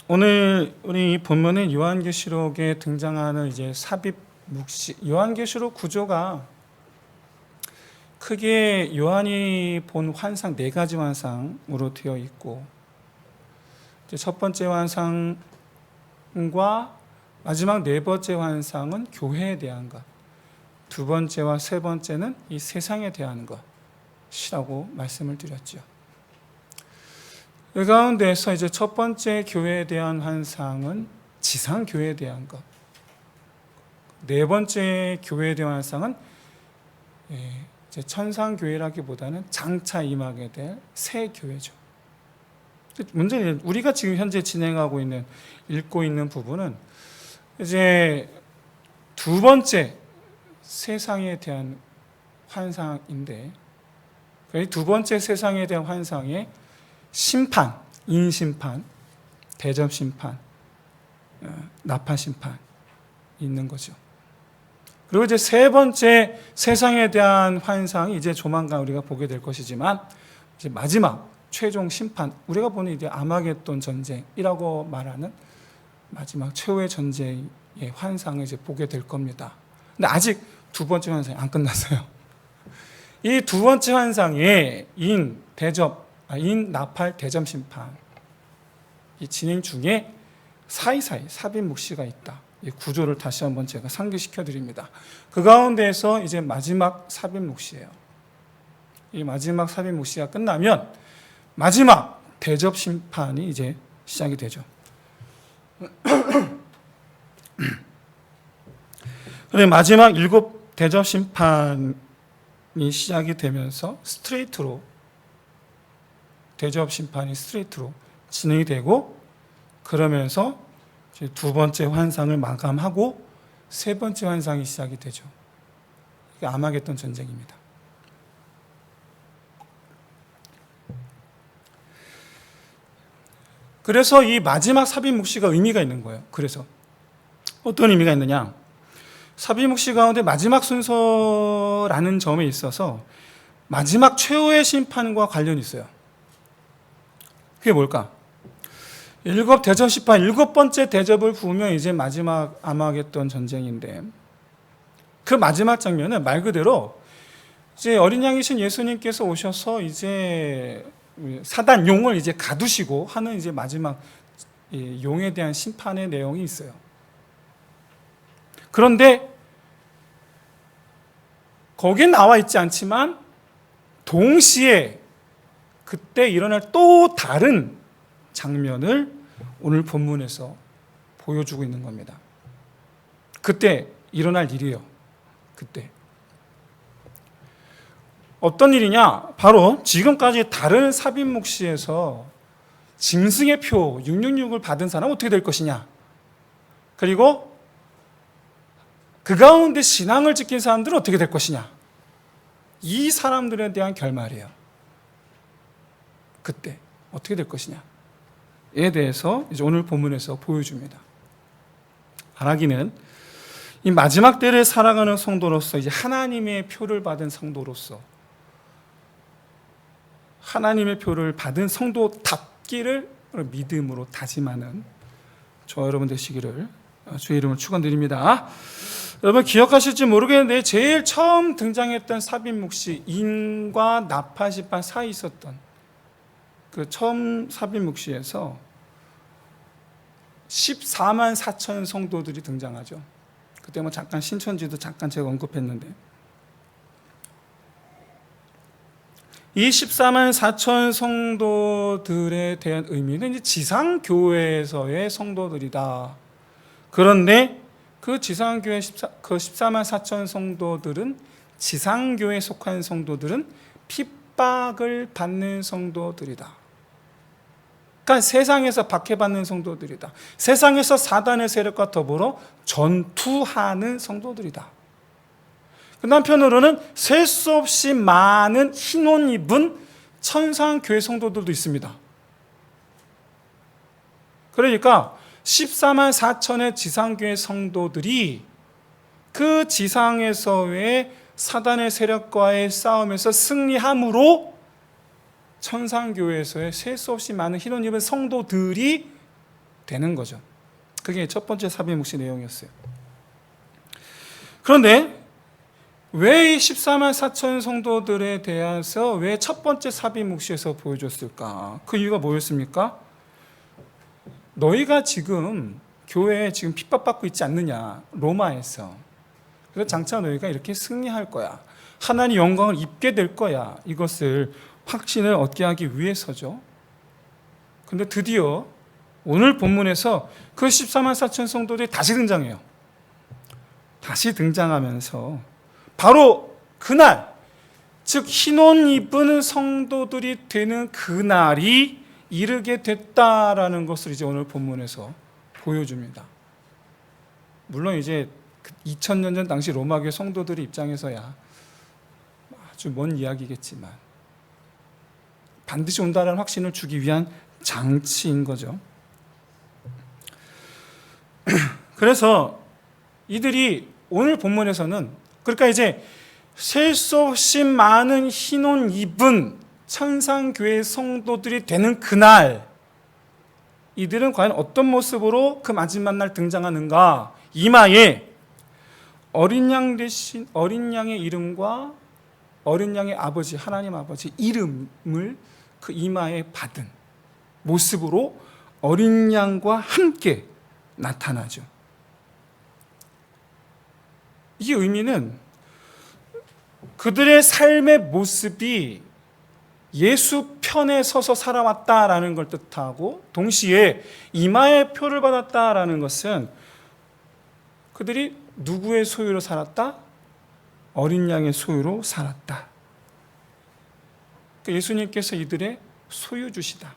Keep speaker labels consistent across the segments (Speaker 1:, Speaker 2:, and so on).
Speaker 1: 오늘 우리 본문은 요한계시록에 등장하는 이제 삽입 묵시. 요한계시록 구조가 크게 요한이 본 환상 4가지 환상으로 되어 있고, 첫 번째 환상과 마지막 4번째 환상은 교회에 대한 것, 두 번째와 세 번째는 이 세상에 대한 것이라고 말씀을 드렸죠. 그 가운데서 이제 첫 번째 교회에 대한 환상은 지상 교회에 대한 것, 네 번째 교회에 대한 환상은 이제 천상 교회라기보다는 장차 임하게 될 새 교회죠. 문제는 우리가 지금 현재 진행하고 있는, 읽고 있는 부분은 이제 두 번째 세상에 대한 환상인데, 두 번째 세상에 대한 환상의 심판, 인심판, 대접심판, 나팔심판이 있는 거죠. 그리고 이제 세 번째 세상에 대한 환상이 이제 조만간 우리가 보게 될 것이지만, 이제 마지막 최종 심판, 우리가 보는 이제 아마겟돈 전쟁이라고 말하는 마지막 최후의 전쟁의 환상을 이제 보게 될 겁니다. 근데 아직 두 번째 환상이 안 끝났어요. 이 두 번째 환상에 인 나팔 대접 심판 이 진행 중에 사이사이 삽입 묵시가 있다. 이 구조를 다시 한번 제가 상기시켜 드립니다. 그 가운데에서 이제 마지막 삽입 묵시예요. 이 마지막 삽입 묵시가 끝나면 마지막 대접 심판이 이제 시작이 되죠. 그런데 마지막 7 대접 심판이 시작이 되면서 대접 심판이 스트레이트로 진행이 되고, 그러면서 이제 두 번째 환상을 마감하고 세 번째 환상이 시작이 되죠. 이게 아마겟돈 전쟁입니다. 그래서 이 마지막 삽입 묵시가 의미가 있는 거예요. 그래서 어떤 의미가 있느냐? 삽입 묵시 가운데 마지막 순서라는 점에 있어서 마지막 최후의 심판과 관련이 있어요. 그게 뭘까? 7 대접 심판, 7번째 대접을 부으면 이제 마지막 아마겟돈 전쟁인데, 그 마지막 장면은 말 그대로 이제 어린 양이신 예수님께서 오셔서 이제 사단 용을 이제 가두시고 하는 이제 마지막 용에 대한 심판의 내용이 있어요. 그런데 거기에 나와 있지 않지만 동시에 그때 일어날 또 다른 장면을 오늘 본문에서 보여주고 있는 겁니다. 그때 일어날 일이에요. 그때 어떤 일이냐? 바로 지금까지 다른 삽입 묵시에서 짐승의 표 666을 받은 사람은 어떻게 될 것이냐? 그리고 그 가운데 신앙을 지킨 사람들은 어떻게 될 것이냐? 이 사람들에 대한 결말이에요. 그때 어떻게 될 것이냐에 대해서 이제 오늘 본문에서 보여줍니다. 바라기는 이 마지막 때를 살아가는 성도로서, 이제 하나님의 표를 받은 성도로서, 하나님의 표를 받은 성도답기를 믿음으로 다짐하는 저와 여러분 되시기를 주의 이름으로 축원드립니다. 여러분 기억하실지 모르겠는데 제일 처음 등장했던 삽입 묵시, 인과 나팔심판 사이에 있었던 그 처음 삽입 묵시에서 14만 4천 성도들이 등장하죠. 그때 뭐 잠깐 신천지도 잠깐 제가 언급했는데, 이 14만 4천 성도들에 대한 의미는 이제 지상교회에서의 성도들이다. 그런데 그 지상교회 14만 4천 성도들은, 지상교회에 속한 성도들은 핍박을 받는 성도들이다. 그러니까 세상에서 박해받는 성도들이다. 세상에서 사단의 세력과 더불어 전투하는 성도들이다. 그 한편으로는 셀 수 없이 많은 흰 옷 입은 천상교회 성도들도 있습니다. 그러니까 14만 4천의 지상교회 성도들이 그 지상에서의 사단의 세력과의 싸움에서 승리함으로 천상교회에서의 셀 수 없이 많은 흰옷 입은 성도들이 되는 거죠. 그게 첫 번째 사비 묵시 내용이었어요. 그런데 왜 14만 4천 성도들에 대해서 왜 첫 번째 사비 묵시에서 보여줬을까? 그 이유가 뭐였습니까? 너희가 지금 교회에 지금 핍박받고 있지 않느냐, 로마에서. 그래서 장차 너희가 이렇게 승리할 거야, 하나님 영광을 입게 될 거야, 이것을 확신을 얻게 하기 위해서죠. 근데 드디어 오늘 본문에서 그 14만 4천 성도들이 다시 등장해요. 다시 등장하면서 바로 그날, 즉 흰옷 입은 성도들이 되는 그날이 이르게 됐다라는 것을 이제 오늘 본문에서 보여줍니다. 물론 이제 2000년 전 당시 로마교회 성도들의 입장에서야 아주 먼 이야기겠지만 반드시 온다라는 확신을 주기 위한 장치인 거죠. 그래서 이들이 오늘 본문에서는, 그러니까 이제 셀 수 없이 많은 흰옷 입은 천상교회 성도들이 되는 그날, 이들은 과연 어떤 모습으로 그 마지막 날 등장하는가? 이마에 어린 양 대신 어린 양의 이름과 어린 양의 아버지, 하나님 아버지 이름을 그 이마에 받은 모습으로 어린 양과 함께 나타나죠. 이 의미는 그들의 삶의 모습이 예수 편에 서서 살아왔다라는 걸 뜻하고, 동시에 이마에 표를 받았다라는 것은 그들이 누구의 소유로 살았다? 어린 양의 소유로 살았다. 예수님께서 이들의 소유주시다.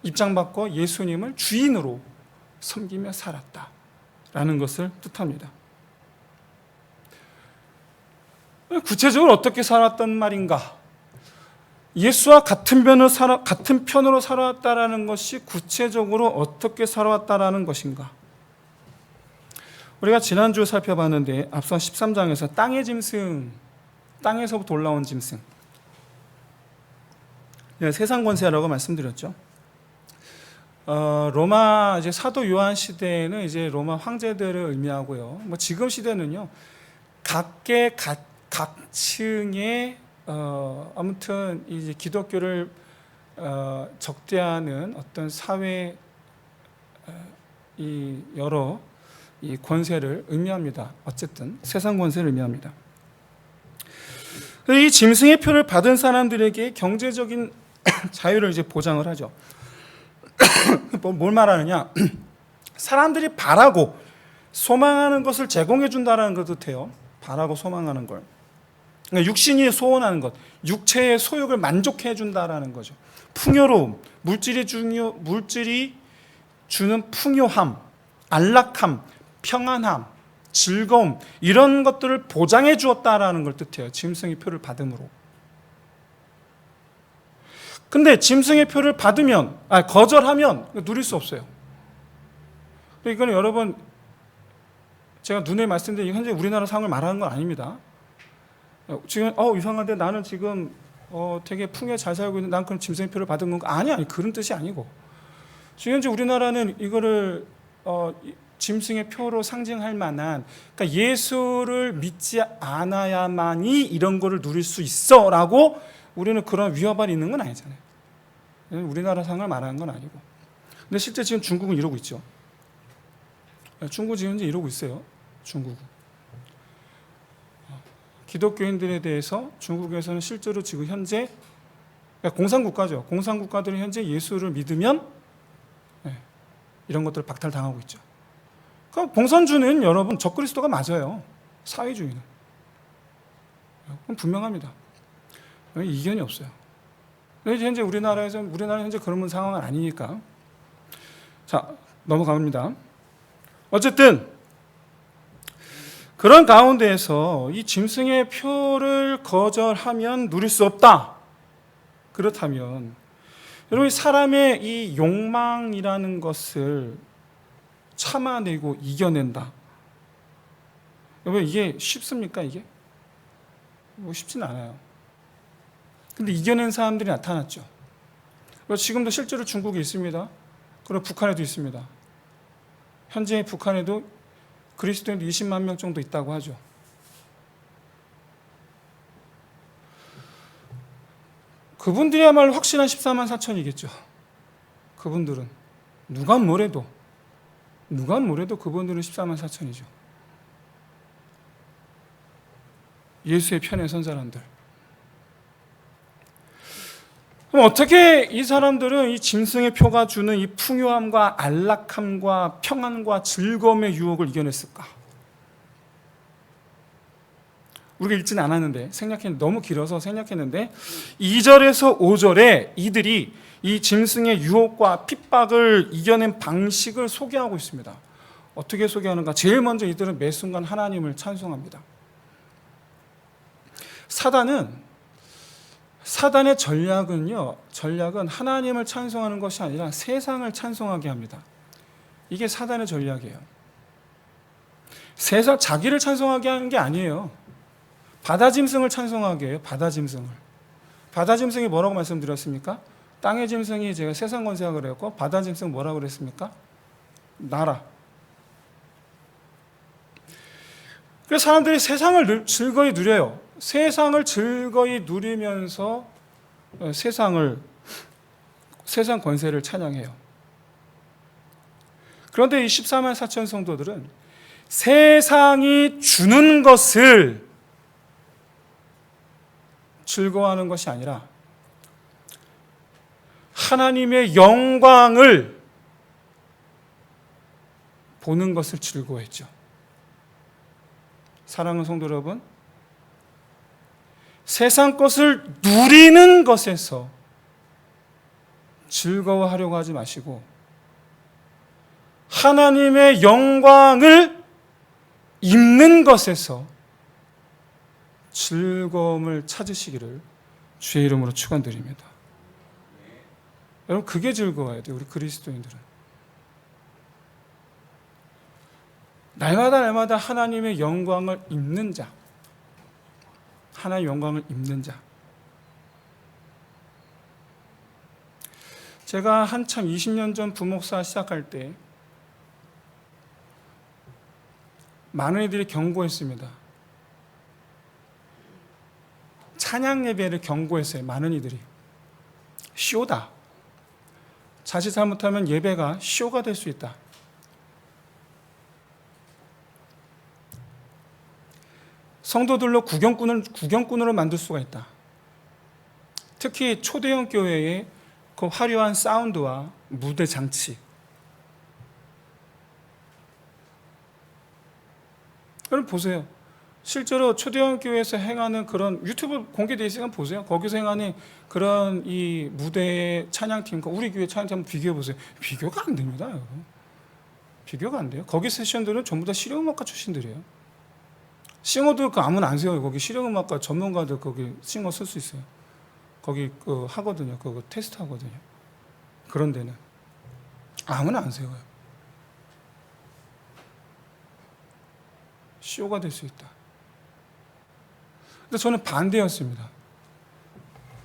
Speaker 1: 입장 바꿔 예수님을 주인으로 섬기며 살았다라는 것을 뜻합니다. 구체적으로 어떻게 살았단 말인가? 예수와 같은 편으로 살아왔다라는 것이 구체적으로 어떻게 살아왔다라는 것인가? 우리가 지난주 살펴봤는데 앞선 13장에서 땅의 짐승, 땅에서부터 올라온 짐승, 세상 권세라고 말씀드렸죠. 로마 이제 사도 요한 시대에는 이제 로마 황제들을 의미하고요. 뭐 지금 시대는요, 각층의 아무튼 이제 기독교를 적대하는 어떤 사회 이 여러 이 권세를 의미합니다. 어쨌든 세상 권세를 의미합니다. 이 짐승의 표를 받은 사람들에게 경제적인 자유를 이제 보장을 하죠. 뭘 말하느냐? 사람들이 바라고 소망하는 것을 제공해 준다라는 것 뜻해요. 바라고 소망하는 걸. 그러니까 육신이 소원하는 것, 육체의 소욕을 만족해 준다라는 거죠. 풍요로움, 물질이 주는 풍요함, 안락함, 평안함, 즐거움, 이런 것들을 보장해 주었다라는 걸 뜻해요. 짐승의 표를 받음으로. 근데 짐승의 표를 거절하면 누릴 수 없어요. 이거는 여러분, 제가 눈에 말씀드린 현재 우리나라 상황을 말하는 건 아닙니다. 지금 이상한데 나는 지금 되게 풍요에 잘 살고 있는데 난 그럼 짐승의 표를 받은 건가? 아니, 그런 뜻이 아니고, 지금 현재 우리나라는 이거를 짐승의 표로 상징할 만한, 그러니까 예수를 믿지 않아야만이 이런 거를 누릴 수 있어라고 우리는 그런 위협이 있는 건 아니잖아요. 우리나라 상황을 말하는 건 아니고. 근데 실제 지금 중국은 이러고 있죠. 중국은 지금 현재 이러고 있어요. 중국은. 기독교인들에 대해서 중국에서는 실제로 지금 현재, 그러니까 공산국가죠. 공산국가들이 현재 예수를 믿으면 이런 것들을 박탈당하고 있죠. 그러니까 공산주는 여러분 적그리스도가 맞아요. 사회주의는. 그건 분명합니다. 이견이 없어요. 현재 우리나라는 현재 그런 상황은 아니니까. 자, 넘어갑니다. 어쨌든 그런 가운데에서 이 짐승의 표를 거절하면 누릴 수 없다. 그렇다면 여러분, 사람의 이 욕망이라는 것을 참아내고 이겨낸다. 여러분, 이게 쉽습니까? 이게? 쉽지는 않아요. 근데 이겨낸 사람들이 나타났죠. 지금도 실제로 중국에 있습니다. 그리고 북한에도 있습니다. 현재 북한에도 그리스도인 20만 명 정도 있다고 하죠. 그분들이야말로 확실한 14만 4천이겠죠. 그분들은 누가 뭐래도 그분들은 14만 4천이죠. 예수의 편에 선 사람들. 그럼 어떻게 이 사람들은 이 짐승의 표가 주는 이 풍요함과 안락함과 평안과 즐거움의 유혹을 이겨냈을까? 우리가 읽지는 않았는데 너무 길어서 생략했는데 2절에서 5절에 이들이 이 짐승의 유혹과 핍박을 이겨낸 방식을 소개하고 있습니다. 어떻게 소개하는가? 제일 먼저 이들은 매 순간 하나님을 찬송합니다. 사단의 전략은 하나님을 찬송하는 것이 아니라 세상을 찬송하게 합니다. 이게 사단의 전략이에요. 자기를 찬송하게 하는 게 아니에요. 바다짐승을 찬송하게 해요. 바다짐승이 뭐라고 말씀드렸습니까? 땅의 짐승이 제가 세상 권세라 그랬고, 바다짐승 뭐라고 그랬습니까? 나라. 그래서 사람들이 세상을 즐거이 누려요. 세상을 즐거이 누리면서 세상 권세를 찬양해요. 그런데 이 14만 4천 성도들은 세상이 주는 것을 즐거워하는 것이 아니라 하나님의 영광을 보는 것을 즐거워했죠. 사랑하는 성도 여러분, 세상 것을 누리는 것에서 즐거워하려고 하지 마시고 하나님의 영광을 입는 것에서 즐거움을 찾으시기를 주의 이름으로 축원드립니다. 여러분, 그게 즐거워야 돼요. 우리 그리스도인들은 날마다 하나님의 영광을 입는 자, 하나님의 영광을 입는 자. 제가 한참 20년 전 부목사 시작할 때 많은 이들이 경고했습니다. 찬양 예배를 경고했어요. 많은 이들이. 쇼다. 자칫 잘못하면 예배가 쇼가 될 수 있다. 성도들로 구경꾼으로 만들 수가 있다. 특히 초대형 교회의 그 화려한 사운드와 무대 장치. 여러분 보세요. 실제로 초대형 교회에서 행하는 그런 유튜브 공개되어 있으니까 보세요. 거기서 행하는 그런 이 무대의 찬양팀과 우리 교회 찬양팀 한번 비교해 보세요. 비교가 안 됩니다, 여러분. 비교가 안 돼요. 거기 세션들은 전부 다 실용음악가 출신들이에요. 싱어도 아무나 안 세워요. 거기 실용음악가 전문가들 거기 싱어 쓸 수 있어요. 거기 하거든요. 그거 테스트 하거든요. 그런 데는 아무나 안 세워요. 쇼가 될 수 있다. 근데 저는 반대였습니다.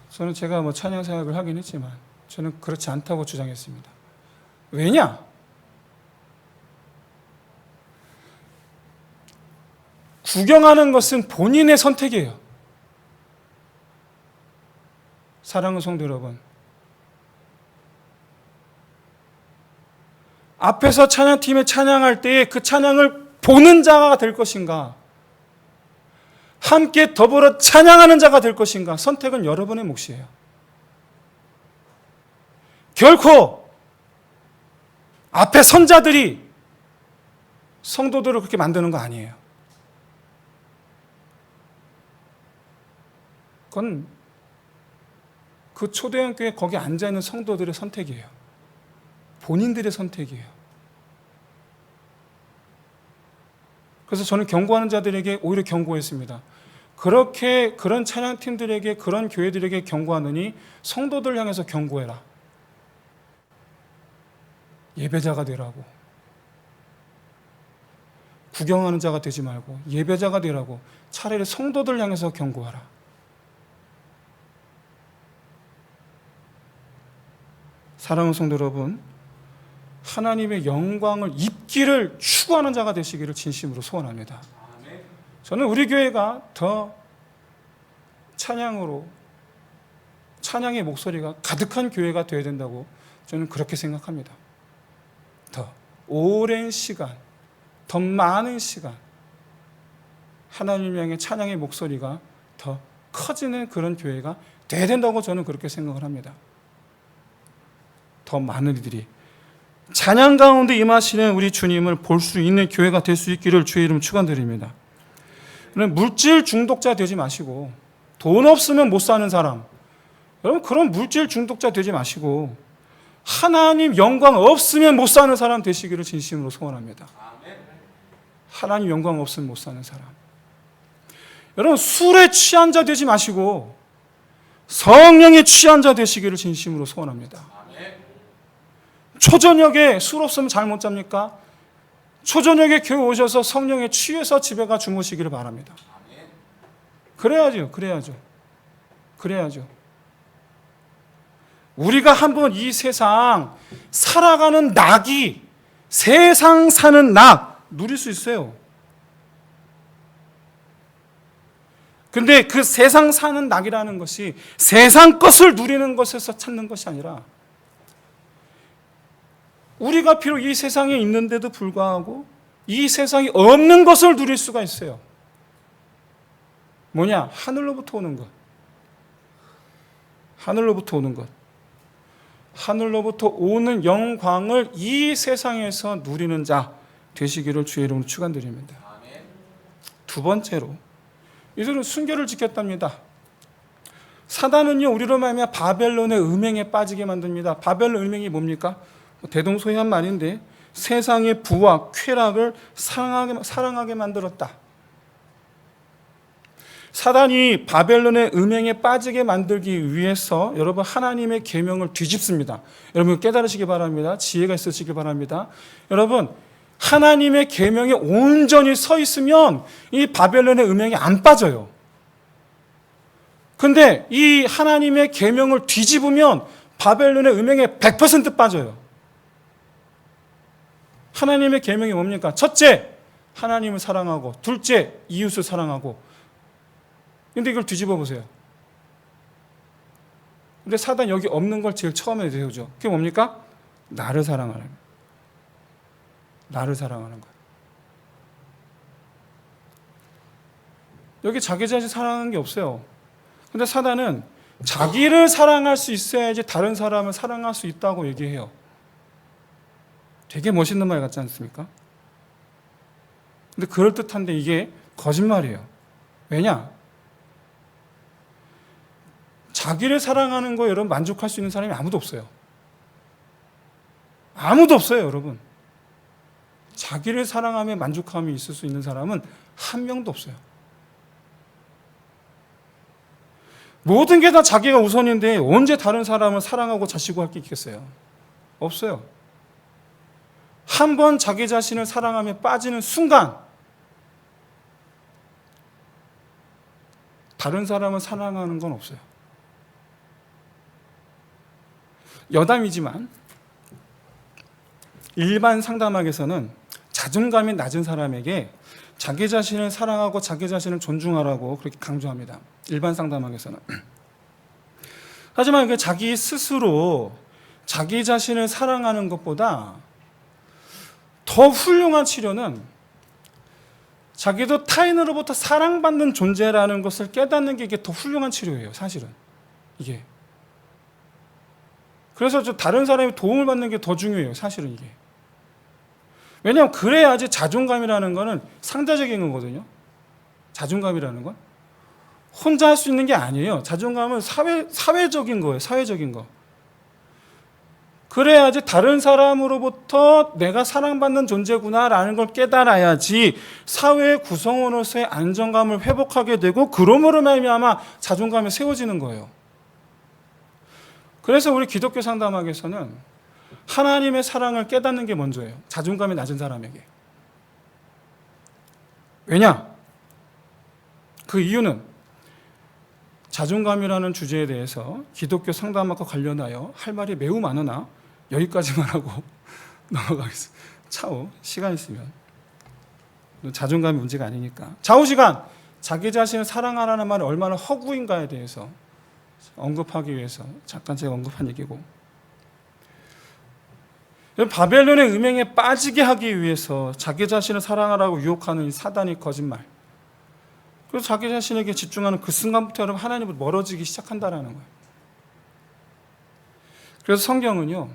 Speaker 1: 저는 제가 찬양 사역을 하긴 했지만 저는 그렇지 않다고 주장했습니다. 왜냐? 구경하는 것은 본인의 선택이에요. 사랑하는 성도 여러분, 앞에서 찬양팀에 찬양할 때에 그 찬양을 보는 자가 될 것인가, 함께 더불어 찬양하는 자가 될 것인가, 선택은 여러분의 몫이에요. 결코 앞에 선자들이 성도들을 그렇게 만드는 거 아니에요. 그건 그 초대형 교회 거기 앉아있는 성도들의 선택이에요. 본인들의 선택이에요. 그래서 저는 경고하는 자들에게 오히려 경고했습니다. 그런 찬양팀들에게, 그런 교회들에게 경고하느니 성도들 향해서 경고해라. 예배자가 되라고. 구경하는 자가 되지 말고 예배자가 되라고. 차라리 성도들 향해서 경고하라. 사랑하는 성도 여러분, 하나님의 영광을 입기를 추구하는 자가 되시기를 진심으로 소원합니다. 저는 우리 교회가 더 찬양의 목소리가 가득한 교회가 되어야 된다고 저는 그렇게 생각합니다. 더 오랜 시간, 더 많은 시간 하나님 향의 찬양의 목소리가 더 커지는 그런 교회가 돼야 된다고 저는 그렇게 생각을 합니다. 더 많은 이들이 찬양 가운데 임하시는 우리 주님을 볼 수 있는 교회가 될 수 있기를 주의 이름 축원드립니다. 물질 중독자 되지 마시고, 돈 없으면 못 사는 사람, 여러분 그런 물질 중독자 되지 마시고 하나님 영광 없으면 못 사는 사람 되시기를 진심으로 소원합니다. 하나님 영광 없으면 못 사는 사람. 여러분 술에 취한 자 되지 마시고 성령에 취한 자 되시기를 진심으로 소원합니다. 초저녁에 술 없으면 잘 못 잡니까? 초저녁에 교회 오셔서 성령에 취해서 집에 가 주무시기를 바랍니다. 그래야죠. 우리가 한번 이 세상 살아가는 낙이, 세상 사는 낙 누릴 수 있어요. 근데 그 세상 사는 낙이라는 것이 세상 것을 누리는 것에서 찾는 것이 아니라, 우리가 비록 이 세상에 있는데도 불구하고 이 세상이 없는 것을 누릴 수가 있어요. 뭐냐? 하늘로부터 오는 것. 하늘로부터 오는 영광을 이 세상에서 누리는 자 되시기를 주의 이름으로 축원드립니다. 두 번째로, 이들은 순결을 지켰답니다. 사단은요, 우리로 말미암아 바벨론의 음행에 빠지게 만듭니다. 바벨론 음행이 뭡니까? 대동소이한 말인데, 세상의 부와 쾌락을 사랑하게 만들었다. 사단이 바벨론의 음행에 빠지게 만들기 위해서 여러분 하나님의 계명을 뒤집습니다. 여러분 깨달으시기 바랍니다. 지혜가 있으시기 바랍니다. 여러분 하나님의 계명에 온전히 서 있으면 이 바벨론의 음행이 안 빠져요. 근데 이 하나님의 계명을 뒤집으면 바벨론의 음행에 100% 빠져요. 하나님의 계명이 뭡니까? 첫째, 하나님을 사랑하고, 둘째, 이웃을 사랑하고. 근데 이걸 뒤집어 보세요. 근데 사단 여기 없는 걸 제일 처음에 세우죠. 그게 뭡니까? 나를 사랑하는 거예요. 여기 자기 자신 사랑하는 게 없어요. 근데 사단은 자기를 사랑할 수 있어야지 다른 사람을 사랑할 수 있다고 얘기해요. 되게 멋있는 말 같지 않습니까? 근데 그럴듯한데 이게 거짓말이에요. 왜냐? 자기를 사랑하는 거 여러분 만족할 수 있는 사람이 아무도 없어요. 여러분. 자기를 사랑하며 만족함이 있을 수 있는 사람은 한 명도 없어요. 모든 게 다 자기가 우선인데 언제 다른 사람을 사랑하고 자시고 할 게 있겠어요? 없어요. 한 번 자기 자신을 사랑하며 빠지는 순간 다른 사람을 사랑하는 건 없어요. 여담이지만 일반 상담학에서는 자존감이 낮은 사람에게 자기 자신을 사랑하고 자기 자신을 존중하라고 그렇게 강조합니다. 일반 상담학에서는. 하지만 자기 스스로 자기 자신을 사랑하는 것보다 더 훌륭한 치료는 자기도 타인으로부터 사랑받는 존재라는 것을 깨닫는 게 이게 더 훌륭한 치료예요, 사실은. 이게. 그래서 다른 사람이 도움을 받는 게 더 중요해요, 사실은 이게. 왜냐하면 그래야지 자존감이라는 거는 상대적인 거거든요. 자존감이라는 건. 혼자 할 수 있는 게 아니에요. 자존감은 사회적인 거예요, 사회적인 거. 그래야지 다른 사람으로부터 내가 사랑받는 존재구나라는 걸 깨달아야지 사회의 구성원으로서의 안정감을 회복하게 되고 그러므로 말미암아 자존감이 세워지는 거예요. 그래서 우리 기독교 상담학에서는 하나님의 사랑을 깨닫는 게 먼저예요. 자존감이 낮은 사람에게. 왜냐? 그 이유는 자존감이라는 주제에 대해서 기독교 상담학과 관련하여 할 말이 매우 많으나 여기까지만 하고 넘어가겠습니다. 차후 시간 있으면. 자존감이 문제가 아니니까. 좌우 시간, 자기 자신을 사랑하라는 말이 얼마나 허구인가에 대해서 언급하기 위해서 잠깐 제가 언급한 얘기고, 바벨론의 음행에 빠지게 하기 위해서 자기 자신을 사랑하라고 유혹하는 이 사단의 거짓말, 그래서 자기 자신에게 집중하는 그 순간부터 여러분 하나님을 멀어지기 시작한다라는 거예요. 그래서 성경은요,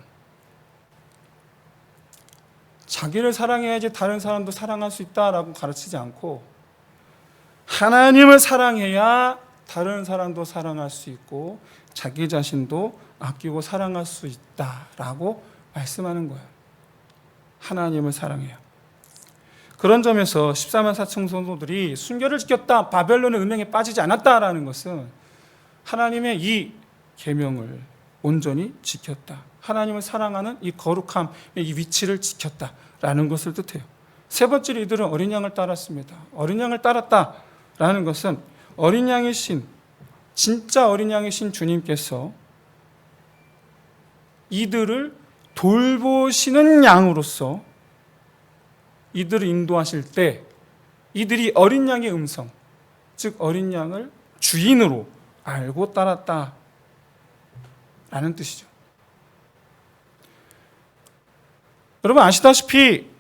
Speaker 1: 자기를 사랑해야지 다른 사람도 사랑할 수 있다라고 가르치지 않고, 하나님을 사랑해야 다른 사람도 사랑할 수 있고 자기 자신도 아끼고 사랑할 수 있다라고 말씀하는 거예요. 하나님을 사랑해요. 그런 점에서 14만 4천 성도들이 순결을 지켰다, 바벨론의 음행에 빠지지 않았다라는 것은 하나님의 이 계명을 온전히 지켰다, 하나님을 사랑하는 이 거룩함의 이 위치를 지켰다라는 것을 뜻해요. 세 번째로 이들은 어린 양을 따랐습니다. 어린 양을 따랐다라는 것은 어린 양의 신, 진짜 어린 양의 신 주님께서 이들을 돌보시는 양으로서 이들을 인도하실 때 이들이 어린 양의 음성, 즉 어린 양을 주인으로 알고 따랐다라는 뜻이죠. 여러분 아시다시피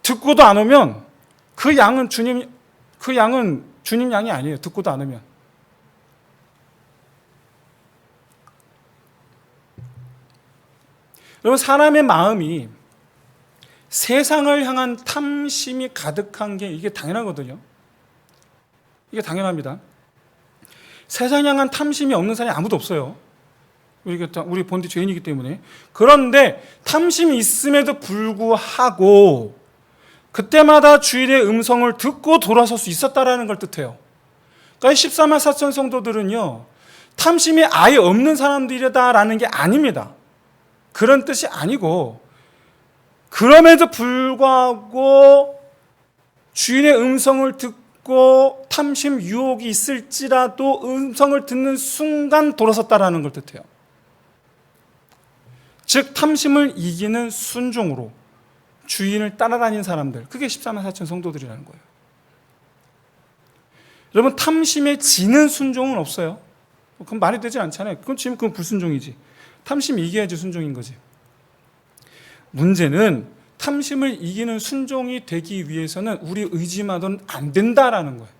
Speaker 1: 듣고도 안 오면 그 양은 주님 양이 아니에요. 듣고도 안 오면. 여러분 사람의 마음이 세상을 향한 탐심이 가득한 게 이게 당연하거든요. 이게 당연합니다. 세상 향한 탐심이 없는 사람이 아무도 없어요. 우리 본디 죄인이기 때문에. 그런데 탐심이 있음에도 불구하고 그때마다 주일의 음성을 듣고 돌아설 수 있었다라는 걸 뜻해요. 그러니까 14만 4천 성도들은요, 탐심이 아예 없는 사람들이다라는 게 아닙니다. 그런 뜻이 아니고, 그럼에도 불구하고 주인의 음성을 듣고 탐심 유혹이 있을지라도 음성을 듣는 순간 돌아섰다라는 걸 뜻해요. 즉 탐심을 이기는 순종으로 주인을 따라다닌 사람들, 그게 14만 4천 성도들이라는 거예요. 여러분 탐심에 지는 순종은 없어요. 그건 말이 되지 않잖아요. 그건 불순종이지. 탐심이 이겨야지 순종인 거지. 문제는 탐심을 이기는 순종이 되기 위해서는 우리 의지만으로는 안 된다라는 거예요.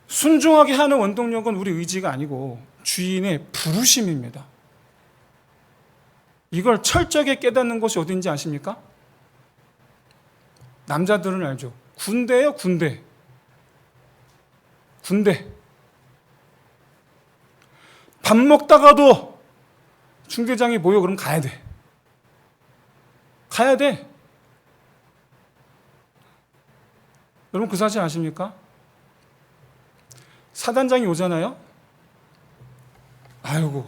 Speaker 1: 순종하게 하는 원동력은 우리 의지가 아니고 주인의 부르심입니다. 이걸 철저하게 깨닫는 곳이 어딘지 아십니까? 남자들은 알죠. 군대예요, 군대. 밥 먹다가도 중대장이 모여 그러면 가야 돼. 여러분 그 사실 아십니까? 사단장이 오잖아요. 아이고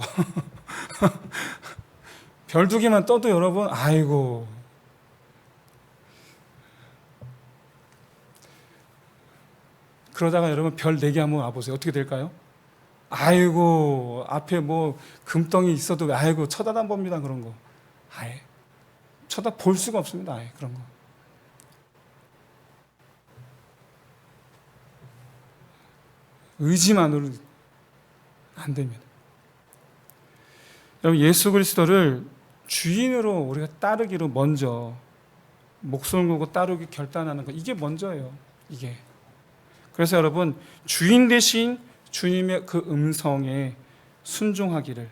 Speaker 1: 별 두 개만 떠도 여러분 아이고 그러다가 여러분 별 4개 한번 와보세요. 어떻게 될까요? 아이고 앞에 뭐 금덩이 있어도 아이고 쳐다도 안 봅니다. 그런 거 아예 쳐다볼 수가 없습니다. 아예 그런 거. 의지만으로 안 됩니다. 여러분 예수 그리스도를 주인으로 우리가 따르기로 먼저 목숨을 걸고 따르기 결단하는 거, 이게 먼저예요. 이게. 그래서 여러분 주인 대신 주님의 그 음성에 순종하기를,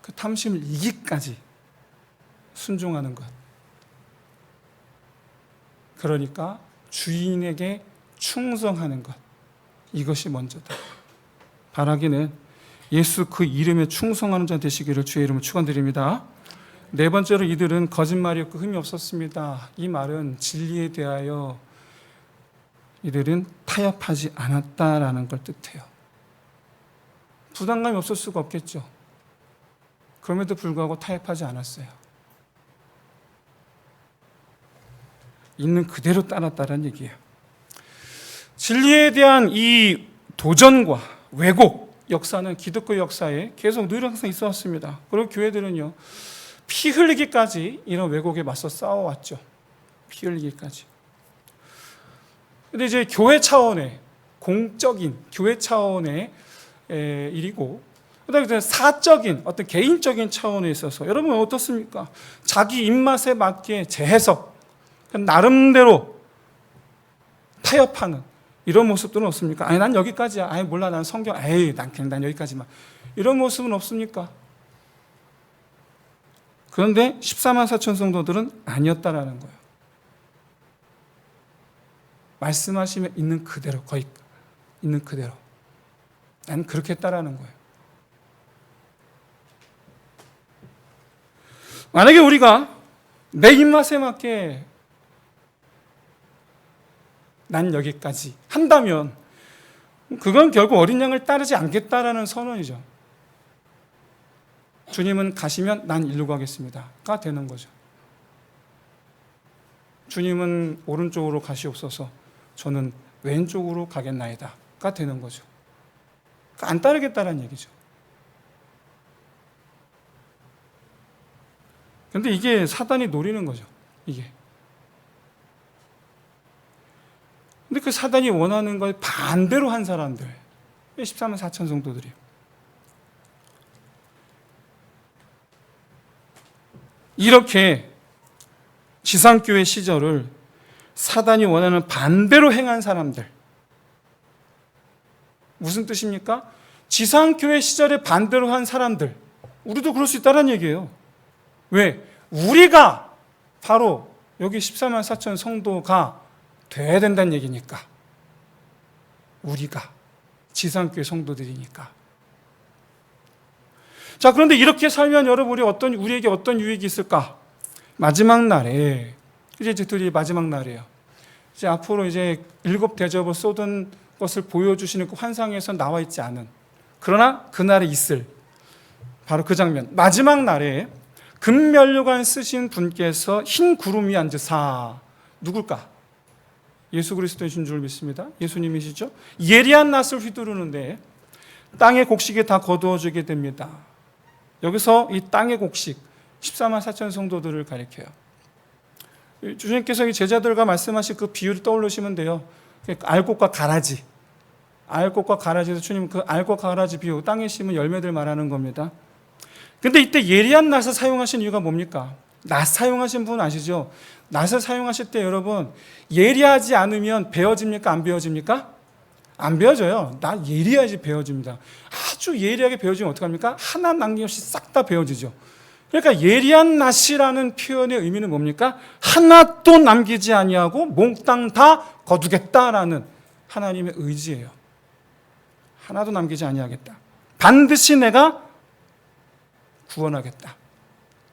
Speaker 1: 그 탐심을 이기까지 순종하는 것. 그러니까 주인에게 충성하는 것, 이것이 먼저다. 바라기는 예수 그 이름에 충성하는 자 되시기를 주의 이름으로 축원드립니다. 네 번째로 이들은 거짓말이 없고 흠이 없었습니다. 이 말은 진리에 대하여 이들은 타협하지 않았다라는 걸 뜻해요. 부담감이 없을 수가 없겠죠. 그럼에도 불구하고 타협하지 않았어요. 있는 그대로 따랐다는 얘기예요. 진리에 대한 이 도전과 왜곡, 역사는 기독교 역사에 계속 늘 항상 있어 왔습니다. 그리고 교회들은요, 피 흘리기까지 이런 왜곡에 맞서 싸워왔죠. 피 흘리기까지. 근데 이제 교회 차원의, 공적인 교회 차원의 일이고, 그다음에 사적인 어떤 개인적인 차원에 있어서 여러분 어떻습니까? 자기 입맛에 맞게 재해석, 나름대로 타협하는 이런 모습들은 없습니까? 아니 난 여기까지야. 아니 몰라 난 성경. 에이 난 여기까지만. 이런 모습은 없습니까? 그런데 14만 4천 성도들은 아니었다라는 거예요. 말씀하시면 있는 그대로, 거의 있는 그대로. 난 그렇게 했다라는 거예요. 만약에 우리가 내 입맛에 맞게 난 여기까지 한다면 그건 결국 어린 양을 따르지 않겠다라는 선언이죠. 주님은 가시면 난 일로 가겠습니다가 되는 거죠. 주님은 오른쪽으로 가시옵소서 저는 왼쪽으로 가겠나이다가 되는 거죠. 안 따르겠다라는 얘기죠. 근데 이게 사단이 노리는 거죠. 이게. 근데 그 사단이 원하는 걸 반대로 한 사람들, 14만 4천 성도들이. 이렇게 지상교회 시절을 사단이 원하는 반대로 행한 사람들. 무슨 뜻입니까? 지상교회 시절에 반대로 한 사람들. 우리도 그럴 수 있다는 얘기예요. 왜? 우리가 바로 여기 14만 4천 성도가 돼야 된다는 얘기니까. 우리가 지상교회 성도들이니까. 자, 그런데 이렇게 살면 여러분 우리에게 어떤 유익이 있을까? 마지막 날에 이제 드디어 마지막 날이에요. 이제 앞으로 이제 7 대접을 쏟은 것을 보여주시는 그 환상에서 나와 있지 않은, 그러나 그날에 있을 바로 그 장면. 마지막 날에 금면류관 쓰신 분께서 흰 구름 위에 앉으사. 누굴까? 예수 그리스도이신 줄 믿습니다. 예수님이시죠? 예리한 낫을 휘두르는데 땅의 곡식이 다 거두어지게 됩니다. 여기서 이 땅의 곡식 14만 4천 성도들을 가리켜요. 주님께서 이 제자들과 말씀하신 그 비유를 떠올리시면 돼요. 알곡과 가라지. 알곡과 가라지에서 주님 그 알곡과 가라지 비유, 땅에 심은 열매들 말하는 겁니다. 근데 이때 예리한 낫을 사용하신 이유가 뭡니까? 낫 사용하신 분 아시죠? 낫을 사용하실 때 여러분 예리하지 않으면 베어집니까? 안 베어집니까? 안 베어져요. 낫 예리해야지 베어집니다. 아주 예리하게 베어지면 어떡합니까? 하나 남김없이 싹 다 베어지죠. 그러니까 예리한 낫이라는 표현의 의미는 뭡니까? 하나도 남기지 아니하고 몽땅 다 거두겠다라는 하나님의 의지예요. 하나도 남기지 아니하겠다. 반드시 내가 구원하겠다.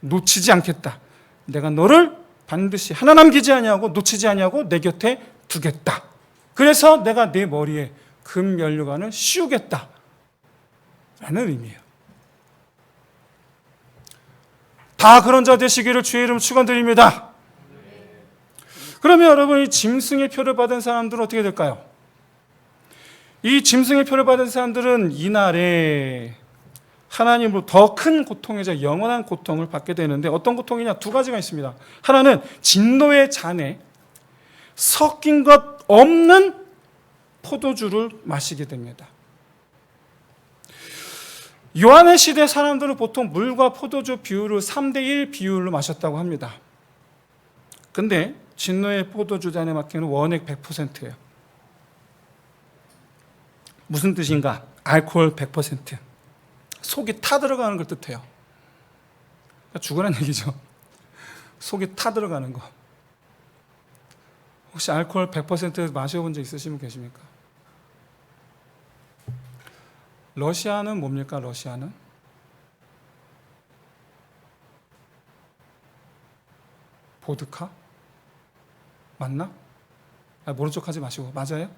Speaker 1: 놓치지 않겠다. 내가 너를 반드시 하나 남기지 아니하고 놓치지 아니하고 내 곁에 두겠다. 그래서 내가 내 머리에 금면류관을 씌우겠다 라는 의미예요. 다 그런 자 되시기를 주의 이름 축원드립니다. 그러면 여러분 이 짐승의 표를 받은 사람들은 어떻게 될까요? 이 짐승의 표를 받은 사람들은 이날에 하나님으로 더 큰 고통이자 영원한 고통을 받게 되는데 어떤 고통이냐? 2가지가 있습니다. 하나는 진노의 잔에 섞인 것 없는 포도주를 마시게 됩니다. 요한의 시대 사람들은 보통 물과 포도주 비율을 3대1 비율로 마셨다고 합니다. 근데 진노의 포도주 잔에 맡기는 원액 100%예요. 무슨 뜻인가? 알코올 100%. 속이 타 들어가는 걸 뜻해요. 그러니까 죽으란 얘기죠. 속이 타 들어가는 거. 혹시 알코올 100% 마셔본 적 있으신 분 계십니까? 러시아는 뭡니까? 러시아는? 보드카? 맞나? 모른 척 하지 마시고. 맞아요?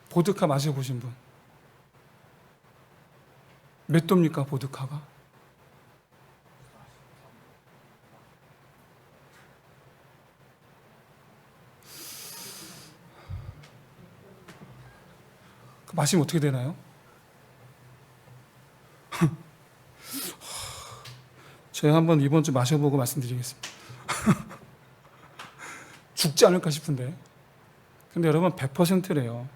Speaker 1: 보드카 마셔보신 분? 몇 도입니까, 보드카가? 마시면 어떻게 되나요? 제가 한번 이번 주 마셔보고 말씀드리겠습니다. 죽지 않을까 싶은데. 근데 여러분 100%래요.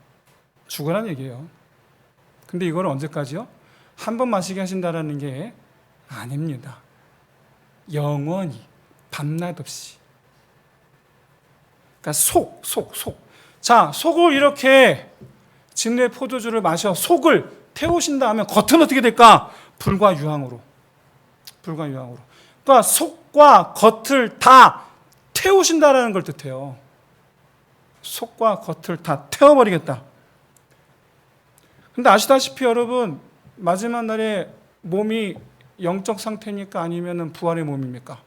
Speaker 1: 죽으란 얘기예요. 근데 이걸 언제까지요? 한 번 마시게 하신다라는 게 아닙니다. 영원히 밤낮 없이. 그러니까 속. 자, 속을 이렇게 진리의 포도주를 마셔 속을 태우신다 하면 겉은 어떻게 될까? 불과 유황으로. 그러니까 속과 겉을 다 태우신다라는 걸 뜻해요. 속과 겉을 다 태워버리겠다. 근데 아시다시피 여러분, 마지막 날에 몸이 영적 상태입니까? 아니면 부활의 몸입니까?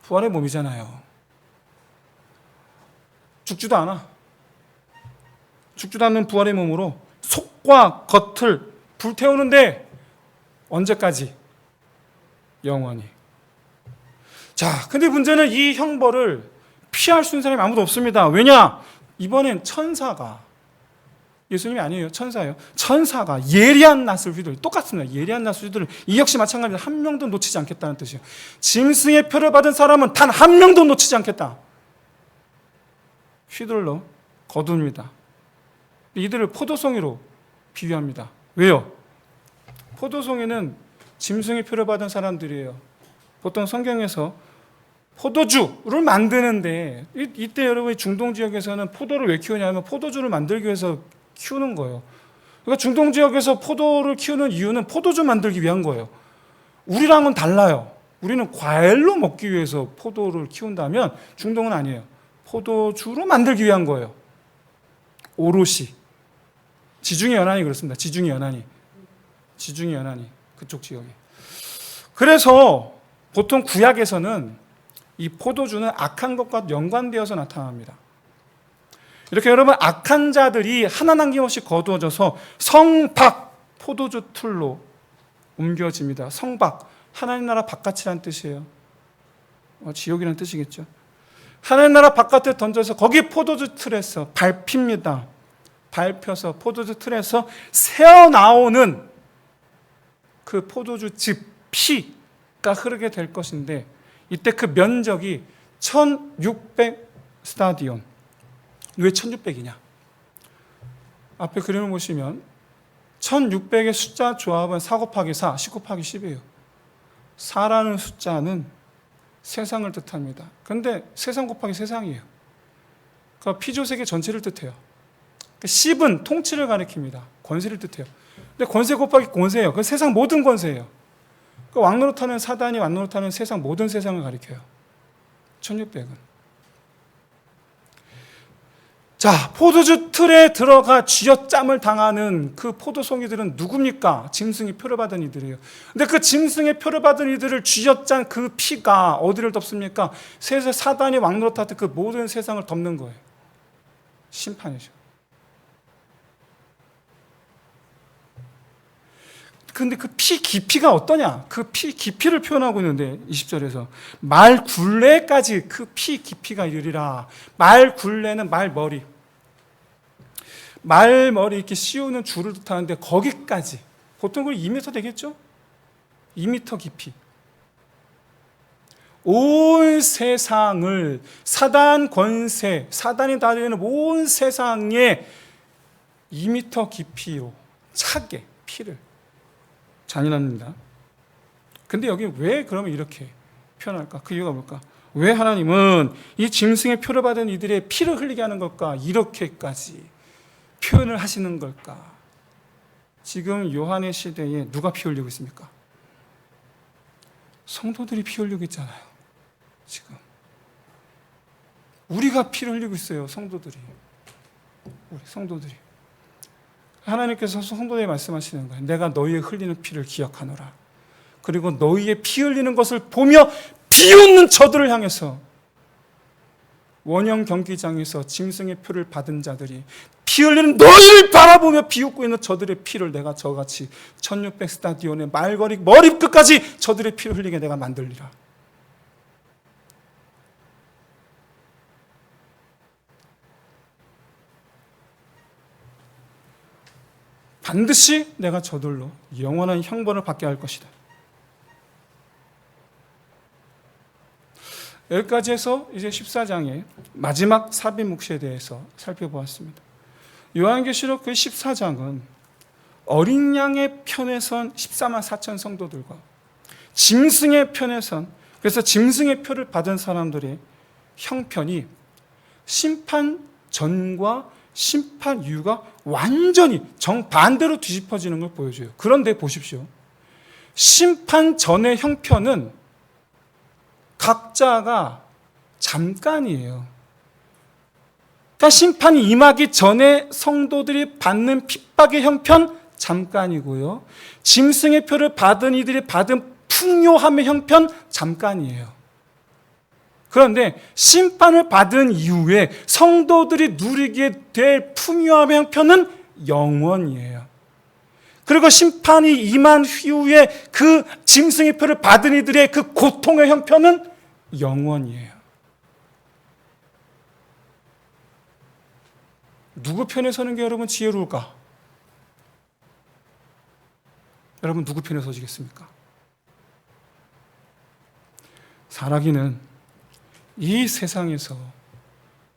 Speaker 1: 부활의 몸이잖아요. 죽지도 않는 부활의 몸으로 속과 겉을 불태우는데 언제까지? 영원히. 자, 근데 문제는 이 형벌을 피할 수 있는 사람이 아무도 없습니다. 왜냐? 이번엔 천사가, 예수님이 아니에요. 천사예요. 천사가 예리한 낫을 휘둘러, 똑같습니다. 예리한 낫을 휘둘러. 이 역시 마찬가지입니다. 한 명도 놓치지 않겠다는 뜻이에요. 짐승의 표를 받은 사람은 단 한 명도 놓치지 않겠다. 휘둘러 거둡니다. 이들을 포도송이로 비유합니다. 왜요? 포도송이는 짐승의 표를 받은 사람들이에요. 보통 성경에서 포도주를 만드는데, 이때 여러분이 중동 지역에서는 포도를 왜 키우냐면 포도주를 만들기 위해서 키우는 거예요. 그러니까 중동 지역에서 포도를 키우는 이유는 포도주 만들기 위한 거예요. 우리랑은 달라요. 우리는 과일로 먹기 위해서 포도를 키운다면 중동은 아니에요. 포도주로 만들기 위한 거예요. 오롯이. 지중해 연안이 그렇습니다. 지중해 연안이 그쪽 지역에. 그래서 보통 구약에서는 이 포도주는 악한 것과 연관되어서 나타납니다. 이렇게 여러분, 악한 자들이 하나 남김없이 거두어져서 성박, 포도주 틀로 옮겨집니다. 성박, 하나님 나라 바깥이라는 뜻이에요. 지옥이라는 뜻이겠죠. 하나님 나라 바깥에 던져서 거기 포도주 틀에서 밟힙니다. 밟혀서 포도주 틀에서 새어나오는 그 포도주 즙, 피가 흐르게 될 것인데, 이때 그 면적이 1600 스타디온. 왜 1600이냐? 앞에 그림을 보시면 1600의 숫자 조합은 4 곱하기 4, 10 곱하기 10이에요. 4라는 숫자는 세상을 뜻합니다. 그런데 세상 곱하기 세상이에요. 그러니까 피조세계 전체를 뜻해요. 10은 통치를 가리킵니다. 권세를 뜻해요. 근데 권세 곱하기 권세예요. 그 세상 모든 권세예요. 그 왕노릇하는 사단이 왕노릇하는 세상 모든 세상을 가리켜요. 1600은. 자, 포도주 틀에 들어가 쥐어짬을 당하는 그 포도송이들은 누굽니까? 짐승의 표를 받은 이들이에요. 근데 그 짐승의 표를 받은 이들을 쥐어짠 그 피가 어디를 덮습니까? 세상 사단이 왕노릇하던 그 모든 세상을 덮는 거예요. 심판이죠. 근데 그 피 깊이가 어떠냐? 그 피 깊이를 표현하고 있는데 20절에서 말 굴레까지 그 피 깊이가 이르리라. 말 굴레는 말머리. 말머리 이렇게 씌우는 줄을 뜻하는데 거기까지. 보통 그 2m 되겠죠? 2m 깊이. 온 세상을 사단 권세, 사단이 다루는 온 세상에 2m 깊이로 차게 피를. 잔인합니다. 근데 여기 왜 그러면 이렇게 표현할까? 그 이유가 뭘까? 왜 하나님은 이 짐승의 표를 받은 이들의 피를 흘리게 하는 걸까? 이렇게까지 표현을 하시는 걸까? 지금 요한의 시대에 누가 피 흘리고 있습니까? 성도들이 피 흘리고 있잖아요. 지금 우리가 피를 흘리고 있어요. 성도들이. 우리 성도들이. 하나님께서 성도들에게 말씀하시는 거예요. 내가 너희의 흘리는 피를 기억하노라. 그리고 너희의 피 흘리는 것을 보며 비웃는 저들을 향해서, 원형 경기장에서 짐승의 표를 받은 자들이 피 흘리는 너희를 바라보며 비웃고 있는 저들의 피를 내가 저같이 1600 스타디온의 말거리 머리끝까지 저들의 피를 흘리게 내가 만들리라. 반드시 내가 저들로 영원한 형벌을 받게 할 것이다. 여기까지 해서 이제 14장의 마지막 삽입 묵시에 대해서 살펴보았습니다. 요한계시록 그 14장은 어린 양의 편에 선 14만 4천 성도들과 짐승의 편에 선, 그래서 짐승의 표를 받은 사람들의 형편이 심판 전과 심판 이후가 완전히 정반대로 뒤집어지는 걸 보여줘요. 그런데 보십시오. 심판 전의 형편은 각자가 잠깐이에요. 그러니까 심판이 임하기 전에 성도들이 받는 핍박의 형편 잠깐이고요. 짐승의 표를 받은 이들이 받은 풍요함의 형편 잠깐이에요. 그런데 심판을 받은 이후에 성도들이 누리게 될 풍요함의 형편은 영원이에요. 그리고 심판이 임한 후에 그 짐승의 표를 받은 이들의 그 고통의 형편은 영원이에요. 누구 편에 서는 게 여러분 지혜로울까? 여러분 누구 편에 서시겠습니까? 살아기는 이 세상에서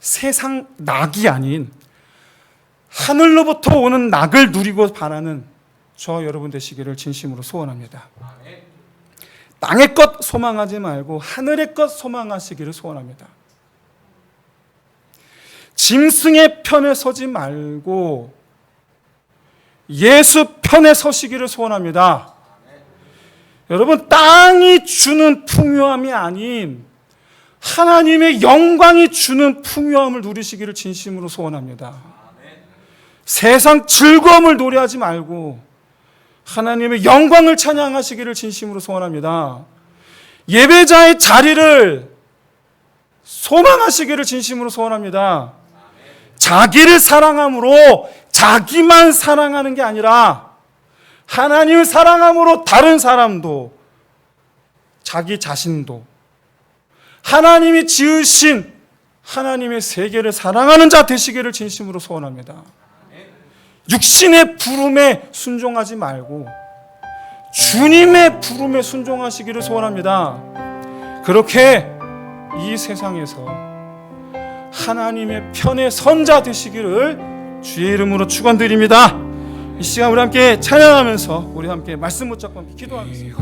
Speaker 1: 세상 낙이 아닌 하늘로부터 오는 낙을 누리고 바라는 저 여러분 되시기를 진심으로 소원합니다. 땅의 것 소망하지 말고 하늘의 것 소망하시기를 소원합니다. 짐승의 편에 서지 말고 예수 편에 서시기를 소원합니다. 여러분, 땅이 주는 풍요함이 아닌 하나님의 영광이 주는 풍요함을 누리시기를 진심으로 소원합니다. 세상 즐거움을 노래하지 말고 하나님의 영광을 찬양하시기를 진심으로 소원합니다. 예배자의 자리를 소망하시기를 진심으로 소원합니다. 자기를 사랑함으로 자기만 사랑하는 게 아니라 하나님을 사랑함으로 다른 사람도 자기 자신도 하나님이 지으신 하나님의 세계를 사랑하는 자 되시기를 진심으로 소원합니다. 육신의 부름에 순종하지 말고 주님의 부름에 순종하시기를 소원합니다. 그렇게 이 세상에서 하나님의 편에 선자 되시기를 주의 이름으로 축원드립니다. 이 시간 우리 함께 찬양하면서 우리 함께 말씀 붙잡고 함께 기도하겠습니다.